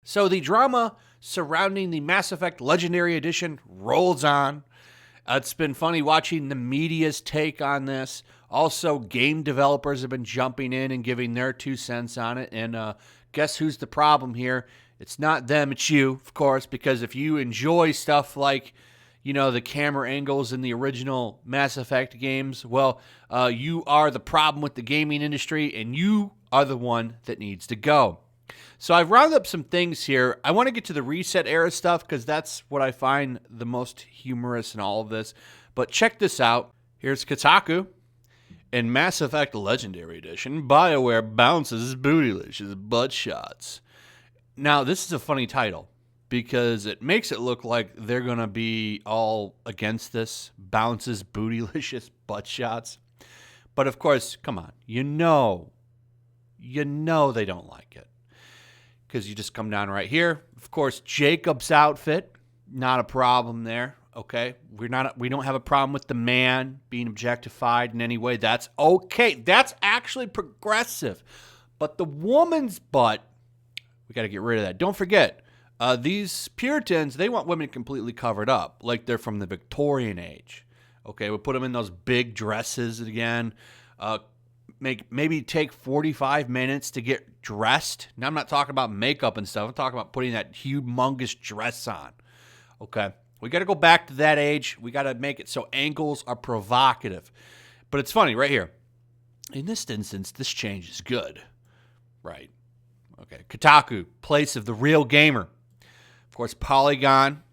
So the drama surrounding the Mass Effect Legendary Edition rolls on. It's been funny watching the media's take on this. Also, game developers have been jumping in and giving their 2 cents on it. And guess who's the problem here? It's not them, it's you, of course, because if you enjoy stuff like, the camera angles in the original Mass Effect games, well, you are the problem with the gaming industry, and you are the one that needs to go. So I've rounded up some things here. I want to get to the ResetEra stuff because that's what I find the most humorous in all of this. But check this out. Here's Kotaku. In Mass Effect Legendary Edition, Bioware Bounces bootylicious butt shots. Now, this is a funny title because it makes it look like they're going to be all against this. Bounces bootylicious butt shots. But of course, come on. You know they don't like it. Because you just come down right here. Of course, Jacob's outfit, not a problem there. Okay, we don't have a problem with the man being objectified in any way. That's okay. That's actually progressive. But the woman's butt, we got to get rid of that. Don't forget, these Puritans, they want women completely covered up, like they're from the Victorian age. Okay, we'll put them in those big dresses again. Maybe take 45 minutes to get dressed. Now, I'm not talking about makeup and stuff. I'm talking about putting that humongous dress on. Okay, we got to go back to that age. We got to make it so ankles are provocative. But it's funny right here. In this instance, this change is good. Right. Okay, Kotaku, place of the real gamer. Of course, Polygon,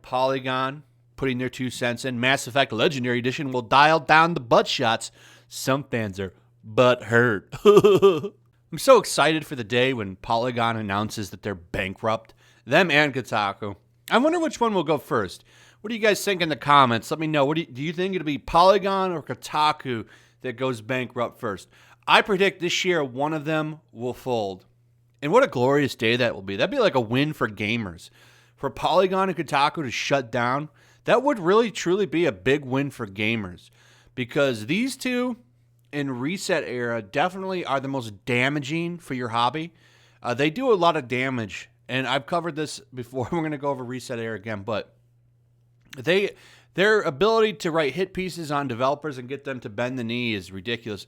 putting their 2 cents in. Mass Effect Legendary Edition will dial down the butt shots. Some fans are butt hurt. I'm so excited for the day when Polygon announces that they're bankrupt. Them and Kotaku. I wonder which one will go first. What do you guys think in the comments? Let me know. Do you think it'll be Polygon or Kotaku that goes bankrupt first? I predict this year one of them will fold. And what a glorious day that will be. That'd be like a win for gamers. For Polygon and Kotaku to shut down, that would really truly be a big win for gamers. Because these two in ResetEra definitely are the most damaging for your hobby. They do a lot of damage. And I've covered this before. We're going to go over ResetEra again. But their ability to write hit pieces on developers and get them to bend the knee is ridiculous.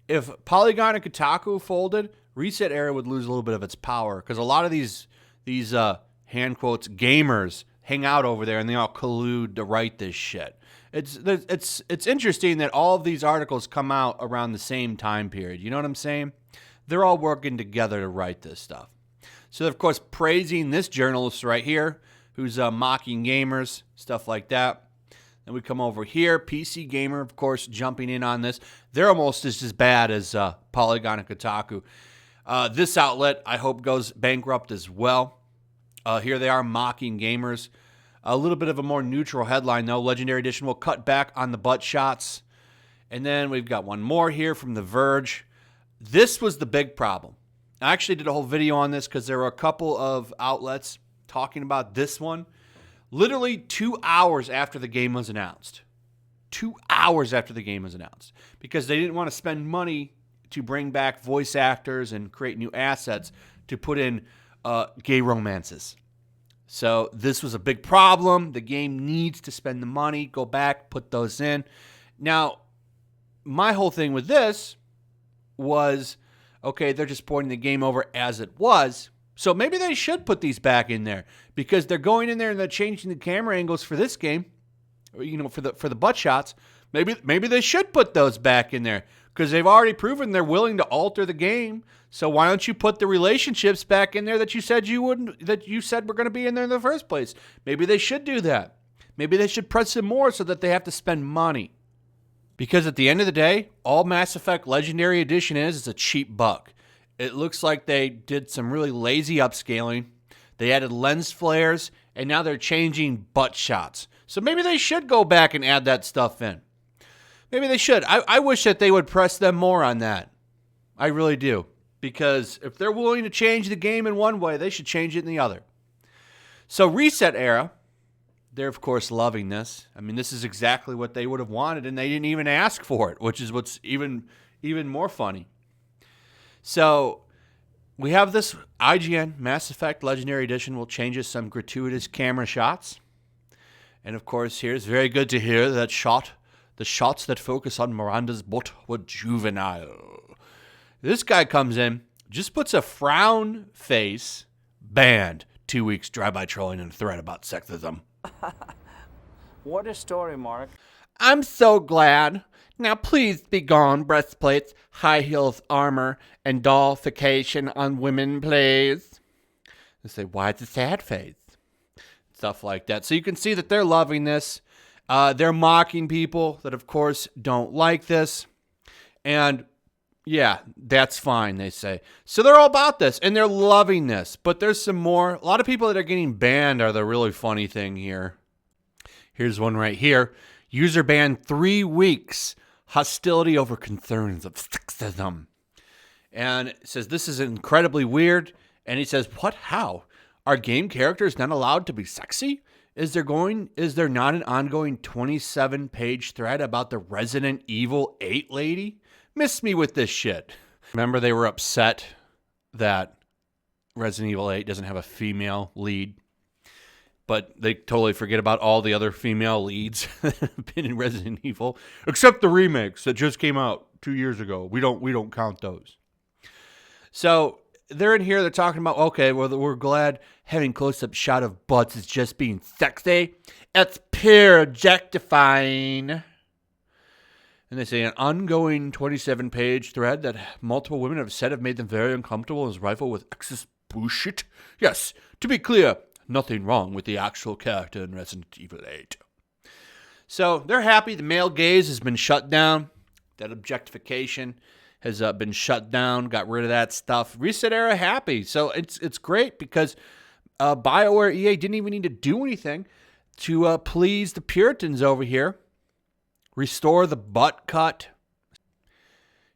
If Polygon and Kotaku folded, ResetEra would lose a little bit of its power. Because a lot of these hand quotes, gamers hang out over there and they all collude to write this shit. It's interesting that all of these articles come out around the same time period. You know what I'm saying? They're all working together to write this stuff. So, of course, praising this journalist right here who's mocking gamers, stuff like that. Then we come over here. PC Gamer, of course, jumping in on this. They're almost as bad as Polygon and Kotaku. This outlet, I hope, goes bankrupt as well. Here they are mocking gamers. A little bit of a more neutral headline, though. Legendary Edition will cut back on the butt shots. And then we've got one more here from The Verge. This was the big problem. I actually did a whole video on this because there were a couple of outlets talking about this one. Literally 2 hours after the game was announced. 2 hours after the game was announced. Because they didn't want to spend money to bring back voice actors and create new assets to put in gay romances. So this was a big problem. The game needs to spend the money, go back, put those in. Now, my whole thing with this was, okay, they're just porting the game over as it was. So maybe they should put these back in there because they're going in there and they're changing the camera angles for this game, for the butt shots. Maybe they should put those back in there because they've already proven they're willing to alter the game. So why don't you put the relationships back in there that you said you wouldn't, that you said were going to be in there in the first place? Maybe they should do that. Maybe they should press them more so that they have to spend money. Because at the end of the day, all Mass Effect Legendary Edition is a cheap buck. It looks like they did some really lazy upscaling. They added lens flares, and now they're changing butt shots. So maybe they should go back and add that stuff in. Maybe they should. I wish that they would press them more on that. I really do. Because if they're willing to change the game in one way, they should change it in the other. So ResetEra, they're of course loving this. I mean, this is exactly what they would have wanted, and they didn't even ask for it, which is what's even more funny. So We have this IGN Mass Effect Legendary Edition will change some gratuitous camera shots. And of course, here's very good to hear that the shots that focus on Miranda's butt were juvenile. This guy comes in, just puts a frown face, banned, 2 weeks drive-by trolling and a threat about sexism. What a story, Mark. I'm so glad. Now please be gone, breastplates, high heels, armor, and dollification on women, please. They say, why it's a sad face? Stuff like that. So you can see that they're loving this. They're mocking people that, of course, don't like this. And, yeah, that's fine, they say. So they're all about this, and they're loving this. But there's some more. A lot of people that are getting banned are the really funny thing here. Here's one right here. User banned 3 weeks. Hostility over concerns of sexism. And it says, this is incredibly weird. And he says, what? How? Are game characters not allowed to be sexy? Is there not an ongoing 27-page thread about the Resident Evil 8 lady? Miss me with this shit. Remember they were upset that Resident Evil 8 doesn't have a female lead, but they totally forget about all the other female leads that have been in Resident Evil, except the remakes that just came out 2 years ago. We don't count those. So they're in here, they're talking about, okay, well, we're glad having close-up shot of butts is just being sexy. It's pure objectifying. And they say an ongoing 27-page thread that multiple women have said have made them very uncomfortable is rife with excess bullshit. Yes, to be clear, nothing wrong with the actual character in Resident Evil 8. So they're happy. The male gaze has been shut down. That objectification has been shut down, got rid of that stuff. ResetEra happy. So it's great because Bioware EA didn't even need to do anything to please the Puritans over here. Restore the butt cut.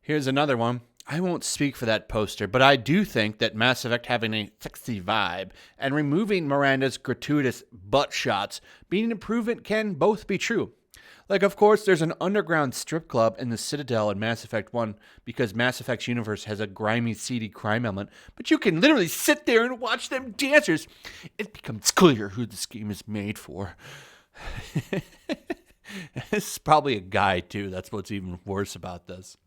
Here's another one. I won't speak for that poster, but I do think that Mass Effect having a sexy vibe and removing Miranda's gratuitous butt shots being an improvement can both be true. Like, of course, there's an underground strip club in the Citadel in Mass Effect 1 because Mass Effect's universe has a grimy, seedy crime element, but you can literally sit there and watch them dancers. It becomes clear who this game is made for. This is probably a guy, too. That's what's even worse about this.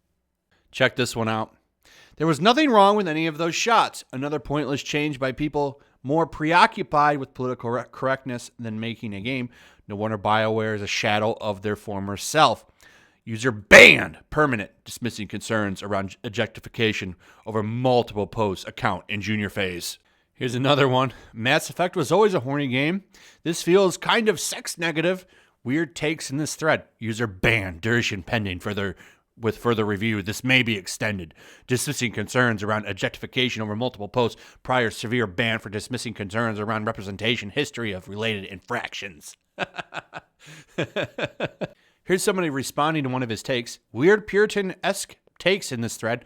Check this one out. There was nothing wrong with any of those shots. Another pointless change by people more preoccupied with political correctness than making a game. No wonder BioWare is a shadow of their former self. User banned. Permanent. Dismissing concerns around objectification over multiple posts account in junior phase. Here's another one. Mass Effect was always a horny game. This feels kind of sex negative. Weird takes in this thread. User banned. Duration pending with further review. This may be extended. Dismissing concerns around objectification over multiple posts. Prior severe ban for dismissing concerns around representation history of related infractions. Here's somebody responding to one of his takes. Weird Puritan-esque takes in this thread.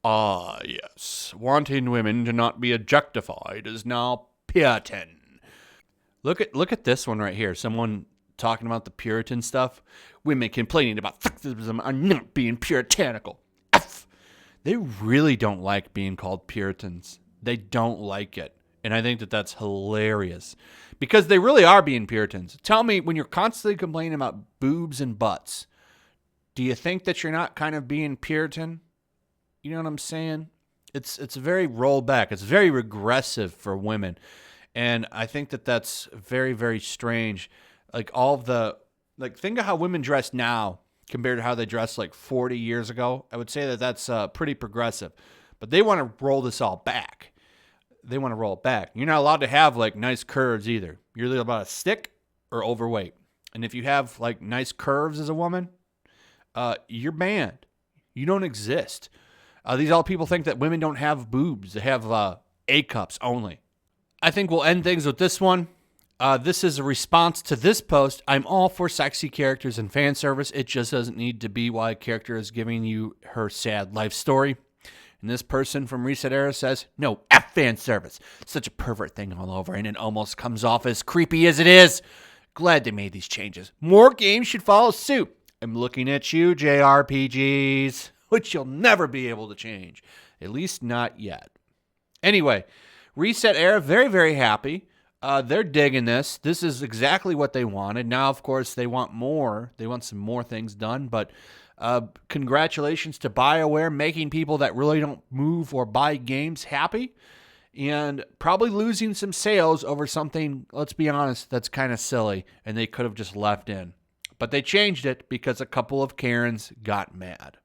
Ah, yes. Wanting women to not be objectified is now Puritan. Look at this one right here. Someone talking about the Puritan stuff. Women complaining about sexism are not being puritanical. F. They really don't like being called Puritans. They don't like it. And I think that that's hilarious. Because they really are being Puritans. Tell me, when you're constantly complaining about boobs and butts, do you think that you're not kind of being Puritan? You know what I'm saying? It's very rollback. It's very regressive for women. And I think that that's very, very strange. Like think of how women dress now compared to how they dressed like 40 years ago. I would say that that's pretty progressive. But they want to roll this all back. They want to roll it back. You're not allowed to have like nice curves either. You're either about a stick or overweight. And if you have like nice curves as a woman, you're banned. You don't exist. These all people think that women don't have boobs. They have A cups only. I think we'll end things with this one. This is a response to this post. I'm all for sexy characters and fan service. It just doesn't need to be why a character is giving you her sad life story. And this person from ResetEra says, no, F fan service. Such a pervert thing all over, and it almost comes off as creepy as it is. Glad they made these changes. More games should follow suit. I'm looking at you, JRPGs, which you'll never be able to change. At least not yet. Anyway, ResetEra, very, very happy. They're digging this. This is exactly what they wanted. Now, of course, they want more. They want some more things done. But congratulations to Bioware, making people that really don't move or buy games happy. And probably losing some sales over something, let's be honest, that's kind of silly. And they could have just left in. But they changed it because a couple of Karens got mad.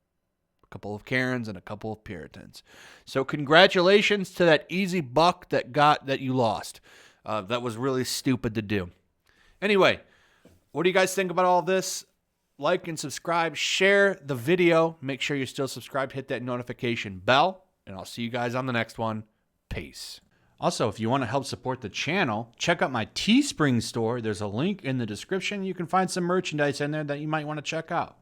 A couple of Karens and a couple of Puritans. So congratulations to that easy buck that you lost. That was really stupid to do. Anyway, what do you guys think about all this? Like and subscribe. Share the video. Make sure you're still subscribed. Hit that notification bell. And I'll see you guys on the next one. Peace. Also, if you want to help support the channel, check out my Teespring store. There's a link in the description. You can find some merchandise in there that you might want to check out.